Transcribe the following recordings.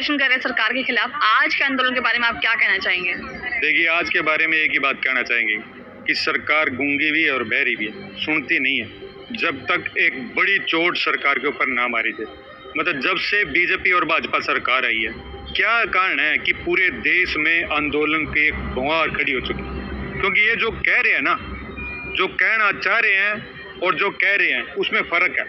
प्रदर्शन कर रहे हैं सरकार के खिलाफ, आज के आंदोलन के बारे में आप क्या कहना चाहेंगे? देखिए, आज के बारे में एक ही बात कहना चाहेंगे कि सरकार गूंगी भी है और बहरी भी है, सुनती नहीं है। जब तक एक बड़ी चोट सरकार के ऊपर ना मारी जाए, मतलब जब से बीजेपी और भाजपा सरकार आई है, क्या कारण है कि पूरे देश में आंदोलन की एक भौहार खड़ी हो चुकी है। क्योंकि ये जो कह रहे हैं ना, जो कहना चाह रहे हैं और जो कह रहे हैं उसमें फ़र्क है।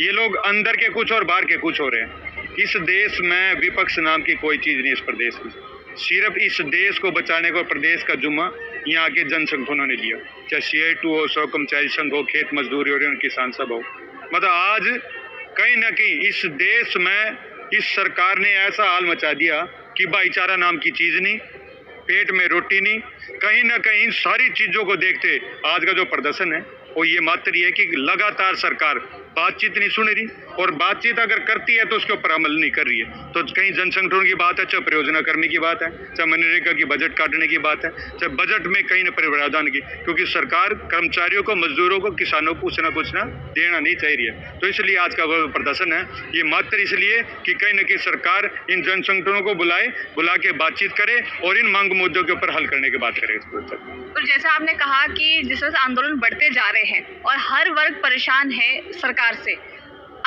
ये लोग अंदर के कुछ और बाहर के कुछ हो रहे हैं। इस देश में विपक्ष नाम की कोई चीज़ नहीं। इस प्रदेश में सिर्फ इस देश को बचाने को प्रदेश का जुम्मा यहाँ के जनसंगठनों ने लिया, चाहे CI2 हो, सौ कर्मचारी संघ हो, खेत मजदूरी हो, किसान सभा हो। मतलब आज कहीं ना कहीं इस देश में इस सरकार ने ऐसा हाल मचा दिया कि भाईचारा नाम की चीज़ नहीं, पेट में रोटी नहीं। कहीं ना कहीं सारी चीज़ों को देखते आज का जो प्रदर्शन है वो ये मात्र ये है कि लगातार सरकार बातचीत नहीं सुन रही, और बातचीत अगर करती है तो उसके ऊपर अमल नहीं कर रही है। तो कहीं जनसंगठनों की बात है, चाहे परियोजना कर्मी की बात है, चाहे मनरेगा की बजट काटने की बात है, चाहे बजट में कहीं न प्रावधान की, क्योंकि सरकार कर्मचारियों को, मजदूरों को, किसानों को कुछ ना देना नहीं चाह रही है। तो इसलिए आज का वो प्रदर्शन है ये मात्र इसलिए कि कहीं न कहीं सरकार इन जनसंगठनों को बुला के बातचीत करे और इन मांग मुद्दों के ऊपर हल करने की बात करे। और जैसा आपने कहा कि जिस तरह से आंदोलन बढ़ते जा रहे हैं और हर वर्ग परेशान है सरकार से,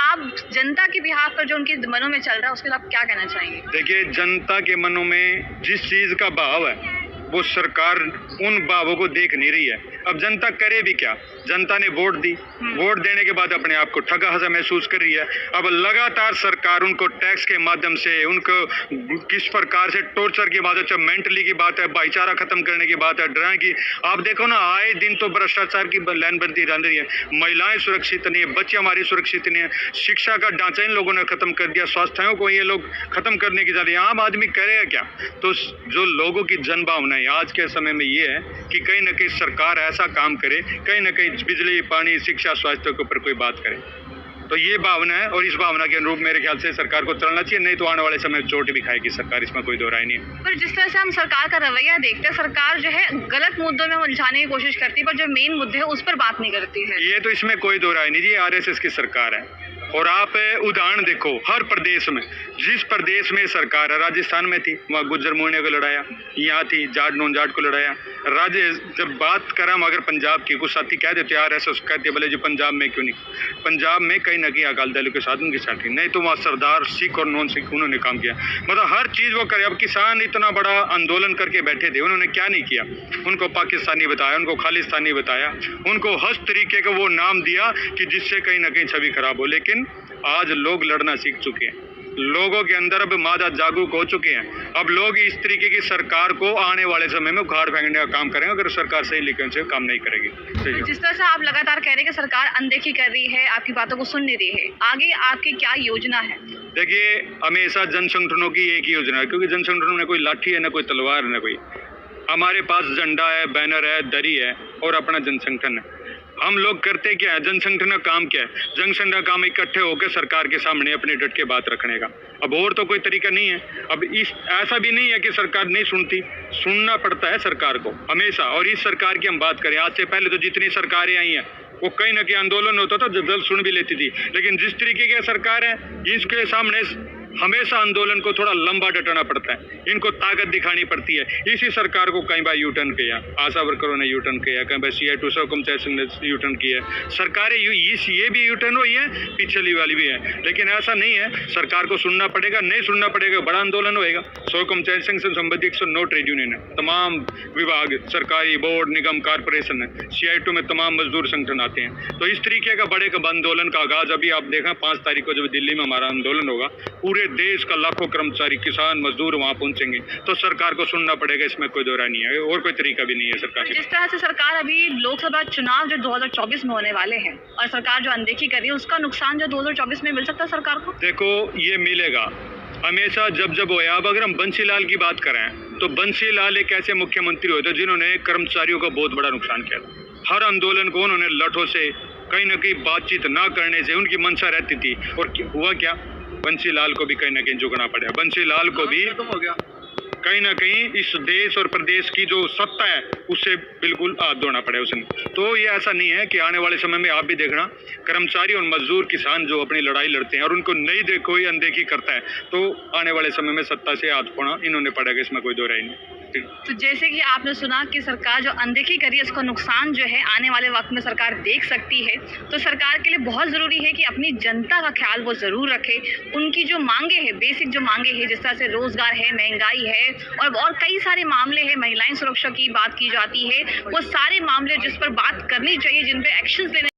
आप जनता के बिहाफ पर जो उनके मनों में चल रहा है उसके लिए आप क्या कहना चाहेंगे? देखिए, जनता के मनों में जिस चीज़ का भाव है वो सरकार उन भावों को देख नहीं रही है। अब जनता करे भी क्या? जनता ने वोट दी, वोट देने के बाद अपने आप को ठगा हसा महसूस कर रही है। अब लगातार सरकार उनको टैक्स के माध्यम से, उनको किस प्रकार से टॉर्चर की बात है, मेंटली की बात है, भाईचारा खत्म करने की बात है, डराने की। आप देखो ना, आए दिन तो भ्रष्टाचार की लाइन बनती जा रही है। महिलाएं सुरक्षित नहीं है, बच्चे हमारी सुरक्षित नहीं है, शिक्षा का ढांचा इन लोगों ने खत्म कर दिया, स्वास्थ्यों को ये लोग खत्म करने की जा रही है। आम आदमी करेगा क्या? तो जो लोगों की जनभावना है आज के समय में ये है कि कहीं ना कहीं सरकार ऐसा काम करे, कहीं ना कहीं बिजली, पानी, शिक्षा, स्वास्थ्य के ऊपर कोई बात करे। तो ये भावना है और इस भावना के अनुरूप मेरे ख्याल से सरकार को चलना चाहिए, नहीं तो आने वाले समय में चोट भी खाएगी सरकार, इसमें कोई दो राय नहीं है। पर जिस तरह से हम सरकार का रवैया देखते हैं, सरकार जो है गलत मुद्दों में उलझाने की कोशिश करती है, पर जो मेन मुद्दे हैं उस पर बात नहीं करती है। ये तो इसमें कोई दो राय नहीं जी, RSS की सरकार है। और आप उदाहरण देखो, हर प्रदेश में, जिस प्रदेश में सरकार है, राजस्थान में थी, वहाँ गुज्जर मोहनिया को लड़ाया, यहाँ थी जाट नॉन जाट को लड़ाया। जब बात करें हम अगर पंजाब की, कुछ साथी कह देते RSS कहते बोले जी पंजाब में क्यों नहीं? पंजाब में कहीं ना कहीं अकाली दल के साथ उनकी साथी नहीं, तो वहाँ सरदार सिख और नॉन सिख उन्होंने काम किया। मतलब हर चीज़ वो करे। अब किसान इतना बड़ा आंदोलन करके बैठे थे, उन्होंने क्या नहीं किया? उनको पाकिस्तानी बताया, उनको खालिस्तानी बताया, उनको हर तरीके का वो नाम दिया कि जिससे कहीं ना कहीं छवि खराब हो। लेकिन आज लोग लड़ना सीख चुके हैं, लोगों के अंदर अब मादा जागरूक हो चुके हैं। अब लोग इस तरीके की सरकार को आने वाले समय में उखाड़ फेंकने का काम करेंगे अगर सरकार सही लेकिन से काम नहीं करेगी। जिस तरह से आप लगातार कह रहे हैं कि सरकार अनदेखी कर रही है, आपकी बातों को सुन नहीं रही है, आगे आपकी क्या योजना है? देखिए, हमेशा जनसंगठनों की एक ही योजना है, क्योंकि जनसंगठनों में कोई लाठी है, ना कोई तलवार, ना कोई। हमारे पास झंडा है, बैनर है, दरी है और अपना जनसंगठन है। हम लोग करते क्या है? जनसंगठन का काम क्या है? जनसंगठन का काम इकट्ठे होकर सरकार के सामने अपने डट के बात रखने का। अब और तो कोई तरीका नहीं है। अब ऐसा भी नहीं है कि सरकार नहीं सुनती, सुनना पड़ता है सरकार को हमेशा। और इस सरकार की हम बात करें, आज से पहले तो जितनी सरकारें आई हैं वो कहीं ना कहीं आंदोलन होता था, जब सुन भी लेती थी। लेकिन जिस तरीके की सरकार है, इसके सामने हमेशा आंदोलन को थोड़ा लंबा डटाना पड़ता है, इनको ताकत दिखानी पड़ती है। इसी सरकार को कई बार यूटर्न किया, आशा वर्करों ने यूटर्न किया, कई बार CI2 सौ कर्मचारी संघ ने यूटर्न किया। सरकारें ये भी यूटर्न हुई है, पिछली वाली भी है। लेकिन ऐसा नहीं है, सरकार को सुनना पड़ेगा, नहीं सुनना पड़ेगा बड़ा आंदोलन होएगा। सौ कर्मचारी संघ से संबंधित 109 ट्रेड यूनियन है, तमाम विभाग, सरकारी बोर्ड, निगम, कारपोरेशन है। CI2 में तमाम मजदूर संगठन आते हैं। तो इस तरीके का बड़े आंदोलन का आगाज अभी आप देखा 5 तारीख को जब दिल्ली में हमारा आंदोलन होगा, पूरे देश का लाखों कर्मचारी, किसान, मजदूर वहां पहुंचेंगे। तो सरकार को सुनना पड़ेगा, इसमें कोई दो राय नहीं है, और कोई तरीका भी नहीं है सरकार की। जिस तरह से सरकार अभी लोकसभा चुनाव जो 2024 में होने वाले हैं और सरकार जो अनदेखी कर रही है, उसका नुकसान जो 2024 में मिल सकता है सरकार को? देखो, ये मिलेगा हमेशा जब होया। अब अगर हम बंसीलाल की बात करें तो बंसीलाल एक ऐसे मुख्यमंत्री हुए थे जिन्होंने कर्मचारियों का बहुत बड़ा नुकसान किया था। हर आंदोलन को उन्होंने लठों से, कहीं ना कहीं बातचीत ना करने से उनकी मंशा रहती थी। और हुआ क्या? बंसीलाल को भी कहीं ना कहीं झुकना पड़ा। बंसीलाल को भी कहीं ना कहीं इस देश और प्रदेश की जो सत्ता है उससे बिल्कुल हाथ धोना पड़े उसने। तो ये ऐसा नहीं है कि आने वाले समय में आप भी देखना कर्मचारी और मजदूर किसान जो अपनी लड़ाई लड़ते हैं और उनको नहीं देखो कोई अनदेखी करता है, तो आने वाले समय में सत्ता से हाथ धोना इन्होंने पड़ेगा, इसमें कोई दो राय नहीं। तो जैसे कि आपने सुना कि सरकार जो अनदेखी करी है उसका नुकसान जो है आने वाले वक्त में सरकार देख सकती है। तो सरकार के लिए बहुत ज़रूरी है कि अपनी जनता का ख्याल वो ज़रूर रखे। उनकी जो मांगे हैं, बेसिक जो मांगे हैं, जिस तरह से रोज़गार है, महंगाई है और कई सारे मामले हैं, महिलाएं सुरक्षा की बात की जाती है, वो सारे मामले जिस पर बात करनी चाहिए, जिन पर एक्शंस लेने